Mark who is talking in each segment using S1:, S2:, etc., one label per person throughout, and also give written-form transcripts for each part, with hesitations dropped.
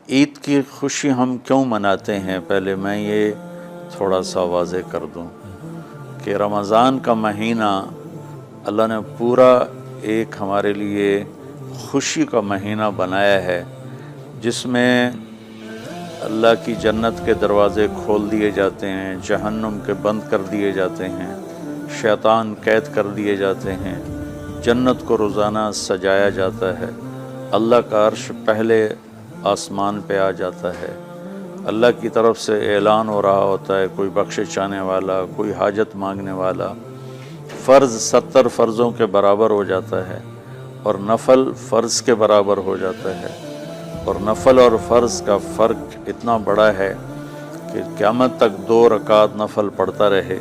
S1: عید کی خوشی ہم کیوں مناتے ہیں؟ پہلے میں یہ تھوڑا سا واضح کر دوں کہ رمضان کا مہینہ اللہ نے پورا ایک ہمارے لیے خوشی کا مہینہ بنایا ہے، جس میں اللہ کی جنت کے دروازے کھول دیے جاتے ہیں، جہنم کے بند کر دیے جاتے ہیں، شیطان قید کر دیے جاتے ہیں، جنت کو روزانہ سجایا جاتا ہے، اللہ کا عرش پہلے آسمان پہ آ جاتا ہے، اللہ کی طرف سے اعلان ہو رہا ہوتا ہے، کوئی بخشش چاہنے والا، کوئی حاجت مانگنے والا، فرض 70 فرضوں کے برابر ہو جاتا ہے اور نفل فرض کے برابر ہو جاتا ہے، اور نفل اور فرض کا فرق اتنا بڑا ہے کہ قیامت تک 2 رکعت نفل پڑھتا رہے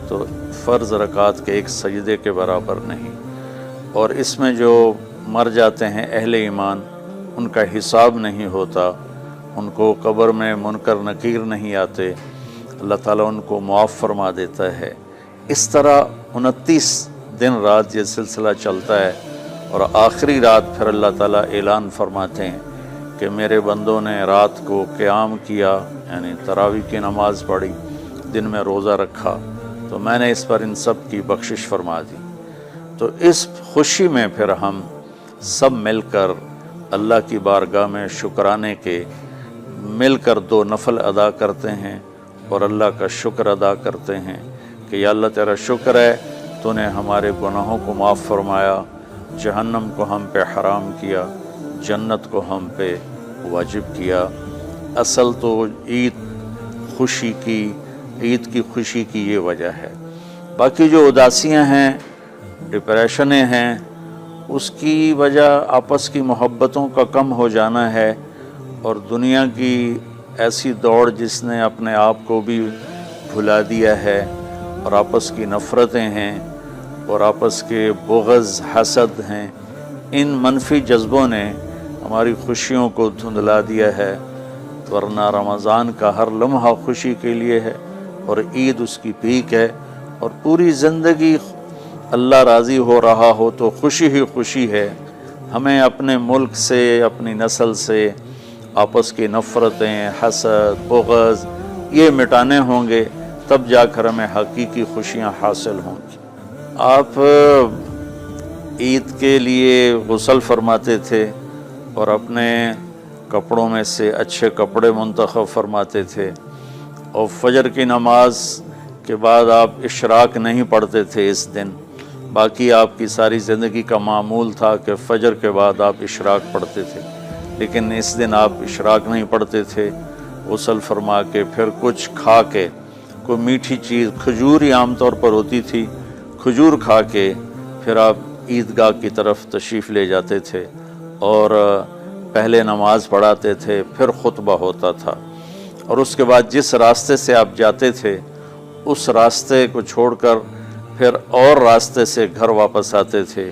S1: تو فرض رکعت کے ایک سجدے کے برابر نہیں، اور اس میں جو مر جاتے ہیں اہل ایمان ان کا حساب نہیں ہوتا، ان کو قبر میں منکر نکیر نہیں آتے، اللہ تعالیٰ ان کو معاف فرما دیتا ہے۔ اس طرح 29 دن رات یہ سلسلہ چلتا ہے، اور آخری رات پھر اللہ تعالیٰ اعلان فرماتے ہیں کہ میرے بندوں نے رات کو قیام کیا، یعنی تراویح کی نماز پڑھی، دن میں روزہ رکھا، تو میں نے اس پر ان سب کی بخشش فرما دی۔ تو اس خوشی میں پھر ہم سب مل کر اللہ کی بارگاہ میں شکرانے کے مل کر 2 نفل ادا کرتے ہیں اور اللہ کا شکر ادا کرتے ہیں کہ یا اللہ تیرا شکر ہے، تو نے ہمارے گناہوں کو معاف فرمایا، جہنم کو ہم پہ حرام کیا، جنت کو ہم پہ واجب کیا۔ اصل تو عید کی خوشی کی یہ وجہ ہے۔ باقی جو اداسیاں ہیں، ڈپریشنیں ہیں، اس کی وجہ آپس کی محبتوں کا کم ہو جانا ہے، اور دنیا کی ایسی دوڑ جس نے اپنے آپ کو بھی بھلا دیا ہے، اور آپس کی نفرتیں ہیں، اور آپس کے بغض حسد ہیں، ان منفی جذبوں نے ہماری خوشیوں کو دھندلا دیا ہے، ورنہ رمضان کا ہر لمحہ خوشی کے لیے ہے، اور عید اس کی پیک ہے، اور پوری زندگی اللہ راضی ہو رہا ہو تو خوشی ہی خوشی ہے۔ ہمیں اپنے ملک سے، اپنی نسل سے آپس کی نفرتیں، حسد، بغض یہ مٹانے ہوں گے، تب جا کر ہمیں حقیقی خوشیاں حاصل ہوں گی۔ آپ عید کے لیے غسل فرماتے تھے اور اپنے کپڑوں میں سے اچھے کپڑے منتخب فرماتے تھے، اور فجر کی نماز کے بعد آپ اشراق نہیں پڑھتے تھے اس دن، باقی آپ کی ساری زندگی کا معمول تھا کہ فجر کے بعد آپ اشراق پڑھتے تھے، لیکن اس دن آپ اشراق نہیں پڑھتے تھے، غسل فرما کے پھر کچھ کھا کے، کوئی میٹھی چیز، کھجور ہی عام طور پر ہوتی تھی، کھجور کھا کے پھر آپ عیدگاہ کی طرف تشریف لے جاتے تھے، اور پہلے نماز پڑھاتے تھے، پھر خطبہ ہوتا تھا، اور اس کے بعد جس راستے سے آپ جاتے تھے اس راستے کو چھوڑ کر پھر اور راستے سے گھر واپس آتے تھے،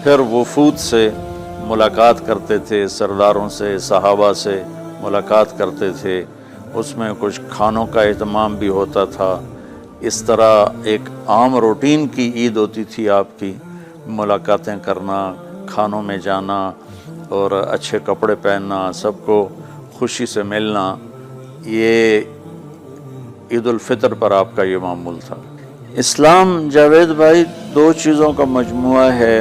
S1: پھر وفود سے ملاقات کرتے تھے، سرداروں سے، صحابہ سے ملاقات کرتے تھے، اس میں کچھ کھانوں کا اہتمام بھی ہوتا تھا۔ اس طرح ایک عام روٹین کی عید ہوتی تھی آپ کی، ملاقاتیں کرنا، کھانوں میں جانا، اور اچھے کپڑے پہننا، سب کو خوشی سے ملنا، یہ عید الفطر پر آپ کا یہ معمول تھا۔ اسلام جاوید بھائی 2 چیزوں کا مجموعہ ہے،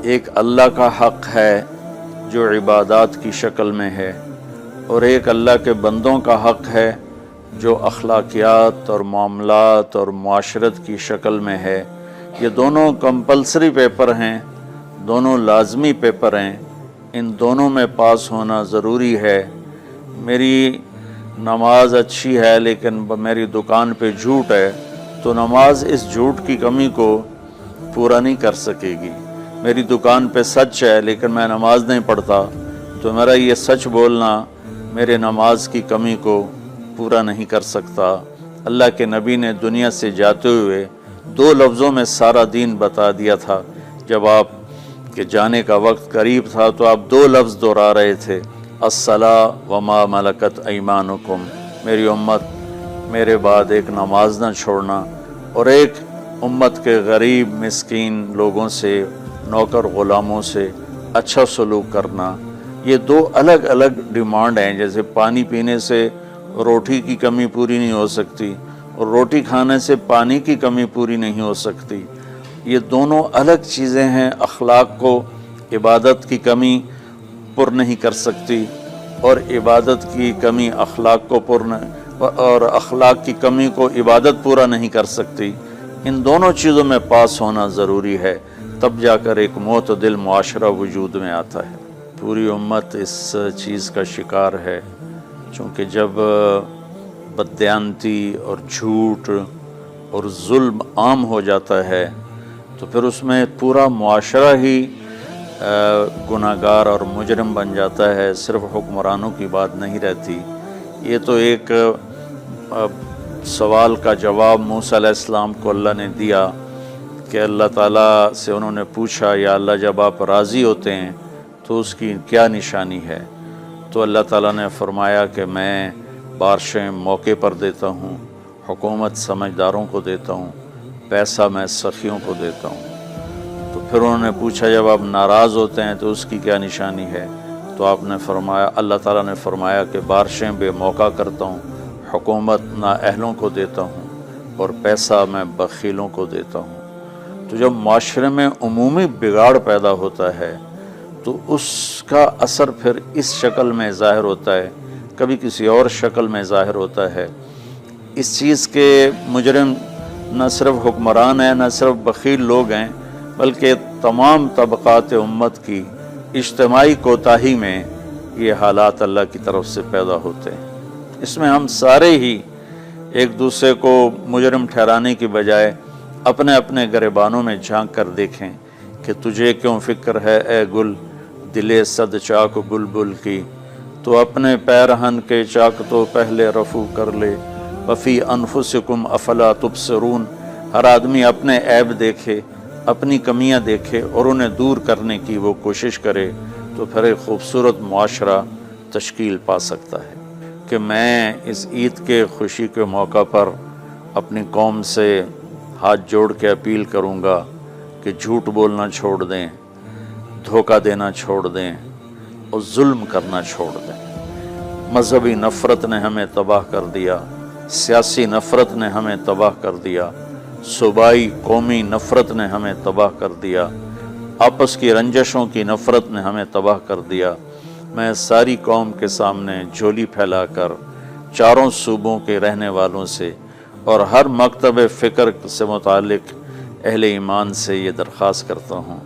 S1: ایک اللہ کا حق ہے جو عبادات کی شکل میں ہے، اور ایک اللہ کے بندوں کا حق ہے جو اخلاقیات اور معاملات اور معاشرت کی شکل میں ہے۔ یہ دونوں کمپلسری پیپر ہیں، دونوں لازمی پیپر ہیں، ان دونوں میں پاس ہونا ضروری ہے۔ میری نماز اچھی ہے لیکن میری دکان پہ جھوٹ ہے، تو نماز اس جھوٹ کی کمی کو پورا نہیں کر سکے گی۔ میری دکان پہ سچ ہے لیکن میں نماز نہیں پڑھتا، تو میرا یہ سچ بولنا میرے نماز کی کمی کو پورا نہیں کر سکتا۔ اللہ کے نبی نے دنیا سے جاتے ہوئے 2 لفظوں میں سارا دین بتا دیا تھا۔ جب آپ کے جانے کا وقت قریب تھا تو آپ 2 لفظ دہرا رہے تھے، الصلاۃ وما ملکت ایمانکم، میری امت میرے بعد ایک نماز نہ چھوڑنا، اور ایک امت کے غریب مسکین لوگوں سے، نوکر غلاموں سے اچھا سلوک کرنا۔ یہ دو الگ الگ ڈیمانڈ ہیں. جیسے پانی پینے سے روٹی کی کمی پوری نہیں ہو سکتی اور روٹی کھانے سے پانی کی کمی پوری نہیں ہو سکتی. یہ دونوں الگ چیزیں ہیں. اخلاق کو عبادت کی کمی پر نہیں کر سکتی اور عبادت کی کمی اخلاق کو اور اخلاق کی کمی کو عبادت پورا نہیں کر سکتی. ان دونوں چیزوں میں پاس ہونا ضروری ہے، تب جا کر ایک معتدل معاشرہ وجود میں آتا ہے. پوری امت اس چیز کا شکار ہے، چونکہ جب بددیانتی اور جھوٹ اور ظلم عام ہو جاتا ہے تو پھر اس میں پورا معاشرہ ہی گناہگار اور مجرم بن جاتا ہے. صرف حکمرانوں کی بات نہیں رہتی. یہ تو ایک سوال کا جواب موسیٰ علیہ السلام کو اللہ نے دیا کہ اللہ تعالیٰ سے انہوں نے پوچھا، یا اللہ جب آپ راضی ہوتے ہیں تو اس کی کیا نشانی ہے؟ تو اللہ تعالیٰ نے فرمایا کہ میں بارشیں موقع پر دیتا ہوں، حکومت سمجھداروں کو دیتا ہوں، پیسہ میں سخیوں کو دیتا ہوں. تو پھر انہوں نے پوچھا جب آپ ناراض ہوتے ہیں تو اس کی کیا نشانی ہے؟ تو آپ نے فرمایا، اللہ تعالیٰ نے فرمایا کہ بارشیں بے موقع کرتا ہوں، حکومت نااہلوں کو دیتا ہوں اور پیسہ میں بخیلوں کو دیتا ہوں. تو جب معاشرے میں عمومی بگاڑ پیدا ہوتا ہے تو اس کا اثر پھر اس شکل میں ظاہر ہوتا ہے، کبھی کسی اور شکل میں ظاہر ہوتا ہے. اس چیز کے مجرم نہ صرف حکمران ہیں، نہ صرف بخیل لوگ ہیں، بلکہ تمام طبقات امت کی اجتماعی کوتاہی میں یہ حالات اللہ کی طرف سے پیدا ہوتے ہیں. اس میں ہم سارے ہی ایک دوسرے کو مجرم ٹھہرانے کی بجائے اپنے اپنے گریبانوں میں جھانک کر دیکھیں کہ تجھے کیوں فکر ہے اے گل دلے صد چاک بلبل کی، تو اپنے پیرہن کے چاک تو پہلے رفو کر لے، وفی انفسکم افلا تبصرون. ہر آدمی اپنے عیب دیکھے، اپنی کمیاں دیکھے اور انہیں دور کرنے کی وہ کوشش کرے، تو پھر ایک خوبصورت معاشرہ تشکیل پا سکتا ہے. کہ میں اس عید کے خوشی کے موقع پر اپنی قوم سے ہاتھ جوڑ کے اپیل کروں گا کہ جھوٹ بولنا چھوڑ دیں، دھوکہ دینا چھوڑ دیں اور ظلم کرنا چھوڑ دیں. مذہبی نفرت نے ہمیں تباہ کر دیا، سیاسی نفرت نے ہمیں تباہ کر دیا، صوبائی قومی نفرت نے ہمیں تباہ کر دیا، آپس کی رنجشوں کی نفرت نے ہمیں تباہ کر دیا. میں ساری قوم کے سامنے جھولی پھیلا کر چاروں صوبوں کے رہنے والوں سے اور ہر مکتب فکر سے متعلق اہل ایمان سے یہ درخواست کرتا ہوں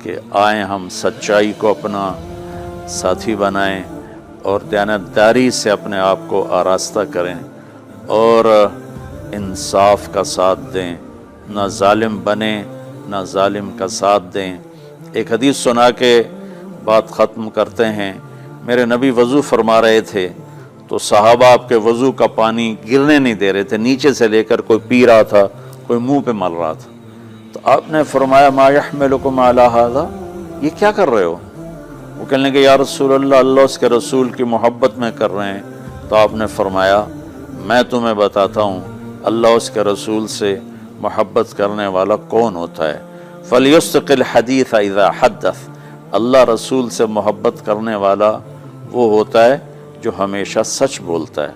S1: کہ آئیں ہم سچائی کو اپنا ساتھی بنائیں اور دیانتداری سے اپنے آپ کو آراستہ کریں اور انصاف کا ساتھ دیں، نہ ظالم بنیں نہ ظالم کا ساتھ دیں. ایک حدیث سنا کے بات ختم کرتے ہیں. میرے نبی وضو فرما رہے تھے تو صحابہ آپ کے وضو کا پانی گرنے نہیں دے رہے تھے، نیچے سے لے کر کوئی پی رہا تھا، کوئی منہ پہ مل رہا تھا. تو آپ نے فرمایا ما یحملکم علی ھذا، یہ کیا کر رہے ہو؟ وہ کہنے لگے یا رسول اللہ، اللہ اس کے رسول کی محبت میں کر رہے ہیں. تو آپ نے فرمایا میں تمہیں بتاتا ہوں اللہ اس کے رسول سے محبت کرنے والا کون ہوتا ہے. فَلْيُسْتِقِ الْحَدِيثَ اِذَا حَدَّثَ، اللہ رسول سے محبت کرنے والا وہ ہوتا ہے جو ہمیشہ سچ بولتا ہے.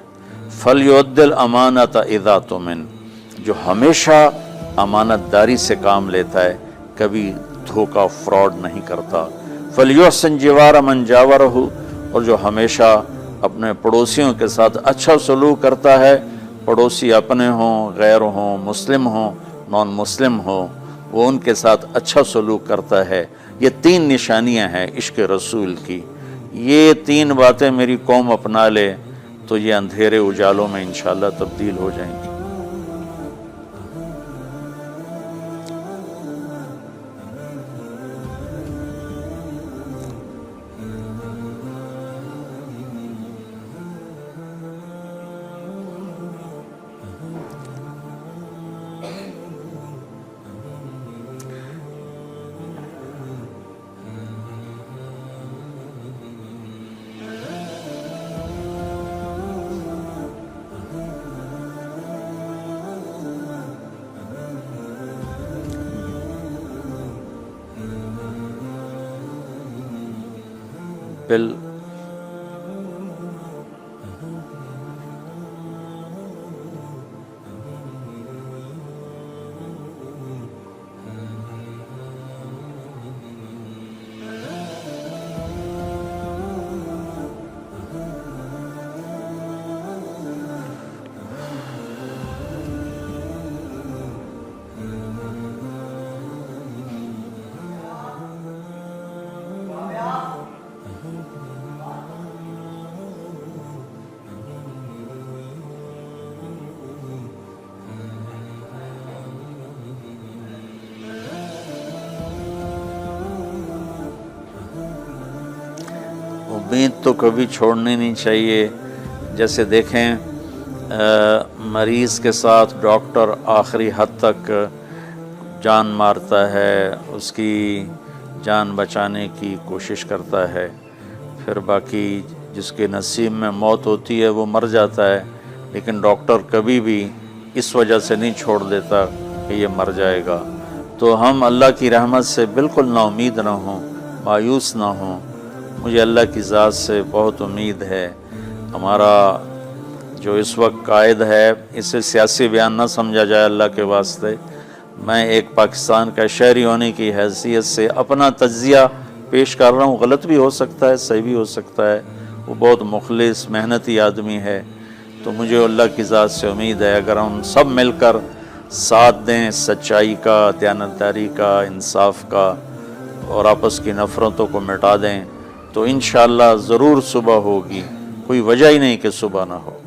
S1: فَلْيُؤَدِّ الْأَمَانَةَ اِذَا تُؤْمِنَ، جو ہمیشہ امانت داری سے کام لیتا ہے، کبھی دھوکہ فراڈ نہیں کرتا. فَلْيُحْسِنْ جِوَارَ مَنْ جَاوَرَهُ، اور جو ہمیشہ اپنے پڑوسیوں کے ساتھ اچھا سلوک کرتا ہے، پڑوسی اپنے ہوں، غیر ہوں، مسلم ہوں، نان مسلم ہوں، وہ ان کے ساتھ اچھا سلوک کرتا ہے. یہ 3 نشانیاں ہیں عشق رسول کی. یہ 3 باتیں میری قوم اپنا لے تو یہ اندھیرے اجالوں میں انشاءاللہ تبدیل ہو جائیں گی. امید تو کبھی چھوڑنی نہیں چاہیے. جیسے دیکھیں مریض کے ساتھ ڈاکٹر آخری حد تک جان مارتا ہے، اس کی جان بچانے کی کوشش کرتا ہے، پھر باقی جس کے نصیب میں موت ہوتی ہے وہ مر جاتا ہے، لیکن ڈاکٹر کبھی بھی اس وجہ سے نہیں چھوڑ دیتا کہ یہ مر جائے گا. تو ہم اللہ کی رحمت سے بالکل نا امید نہ ہوں، مایوس نہ ہوں. مجھے اللہ کی ذات سے بہت امید ہے. ہمارا جو اس وقت قائد ہے، اسے سیاسی بیان نہ سمجھا جائے اللہ کے واسطے. میں ایک پاکستان کا شہری ہونے کی حیثیت سے اپنا تجزیہ پیش کر رہا ہوں. غلط بھی ہو سکتا ہے، صحیح بھی ہو سکتا ہے. وہ بہت مخلص محنتی آدمی ہے. تو مجھے اللہ کی ذات سے امید ہے اگر ہم سب مل کر ساتھ دیں سچائی کا، دیانتداری کا، انصاف کا، اور آپس کی نفرتوں کو مٹا دیں، تو انشاءاللہ ضرور صبح ہوگی. کوئی وجہ ہی نہیں کہ صبح نہ ہو.